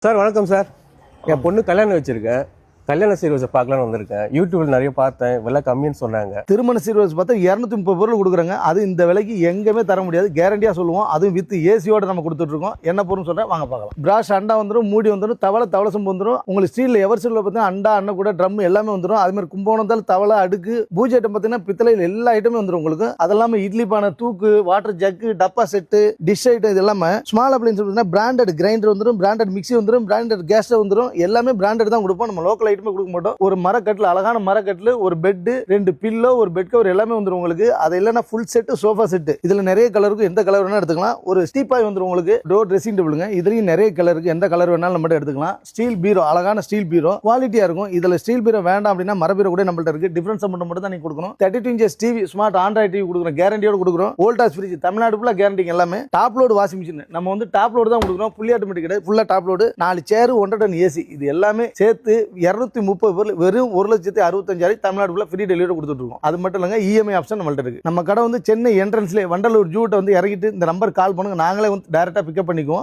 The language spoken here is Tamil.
சார் வணக்கம் சார். என் பொண்ணு கல்யாணம் வச்சிருக்கேன். கல்யாண சீர்வரிசை பார்க்கலான்னு வந்திருக்கேன். யூடியூப்ல நிறைய பார்த்தேன், விலை கம்மின்னு சொன்னாங்க. திருமண சீர்வரிசை பார்த்தா 230 பொருள் கொடுக்குறாங்க. அது இந்த விலைக்கு எங்கேயுமே தர முடியாது, கேரண்டியாக சொல்லுவோம். அதுவும் வித் ஏசியோட நம்ம கொடுத்துட்ருக்கோம். என்ன பொருள் சொல்கிறேன் வாங்க பார்க்கலாம். பிராஷ் அண்டா வந்துடும், மூடி வந்துடும், தவளை சம்பு வந்துடும். உங்களுக்கு ஸ்டீலில் எவர்சில் பார்த்தீங்கன்னா அண்டா அண்ணன் கூட ட்ரம் எல்லாமே வந்துடும். அதுமாதிரி கும்போணத்தால் தவளை அடுக்கு பூஜை ஐட்டம் பார்த்தீங்கன்னா பித்தளையில் எல்லா ஐட்டமே வந்துடும் உங்களுக்கு. அது இல்லாமல் இட்லி பானை, தூக்கு, வாட்டர் ஜக்கு, டப்பா செட்டு, டிஷ் ஐட்டம், இது எல்லாமே ஸ்மால் அப்ளைன்ஸ் பார்த்தீங்கன்னா பிராண்டட் கிரைண்டர் வந்துடும், பிராண்டட் மிக்சி வந்துடும், பிராண்டட் கேஸ் வந்துடும். எல்லாமே பிராண்டட் தான் கொடுப்போம். நம்ம லோக்கல் ஐட்டமே கொடுக்க மாட்டோம். ஒரு மரக்கட்டில், அழகான மரக்கட்டில், ஒரு பெட்டு, 2 பில்லோ, ஒரு பெட் கவர் எல்லாமே வந்துடும் உங்களுக்கு. அது இல்லைன்னா ஃபுல் செட்டு, சோஃபா செட்டு. இதுல நிறைய கலருக்கு எந்த கலர் வேணா எடுத்துக்கலாம். ஒரு ஸ்டீப்பாய் வந்துடும் உங்களுக்கு. டோர் ட்ரெஸ்ஸிங் டேபிளுங்க. இதுலயும் நிறைய கலருக்கு எந்த கலர் வேணாலும் நம்ம எடுத்துக்கலாம். ஸ்டீல் பீரோ, அழகான ஸ்டீல் பீரோ, குவாலிட்டியா இருக்கும். இதுல ஸ்டீல் பீரோ வேண்டாம் அப்படின்னா மர பீரோ கூட நம்மள்ட்ட இருக்கு. டிஃபரன்ஸ் மட்டும் தான் நீங்க கொடுக்கணும். 32 inches TV, smart Android TV கொடுக்குறோம், கேரண்டியோட கொடுக்குறோம். வோல்டாஸ் ஃப்ரிட்ஜ் தமிழ்நாடு ஃபுல்லா கேரண்டி எல்லாமே. டாப் லோடு வாஷிங் மிஷின் நம்ம வந்து டாப் லோடு தான் கொடுக்குறோம். ஃபுல்லி ஆட்டோமேட்டிக் கிடையாது, ஃபுல்லா டாப் லோடு. 4 சேர், 1.5 டன் ஏசி, இது எல்லாமே சேர்த்து 230 பொருள் வெறும் 1,65,000 தமிழ்நாடு ஃபுல்லா ஃப்ரீ டெலிவரி கொடுத்துட்டு இருக்கோம். அது மட்டும் இல்லங்க, இஎம்ஐ ஆப்ஷன் நம்மள்ட்ட இருக்கு. நம்ம கடை வந்து சென்னை என்ட்ரன்ஸ்ல வண்டலூர் ஜூட்ட வந்து இறங்கிட்டு இந்த நம்பர் கால் பண்ணுங்க, நாங்களே வந்து டைரக்டா பிக்கப் பண்ணிக்குவோம்.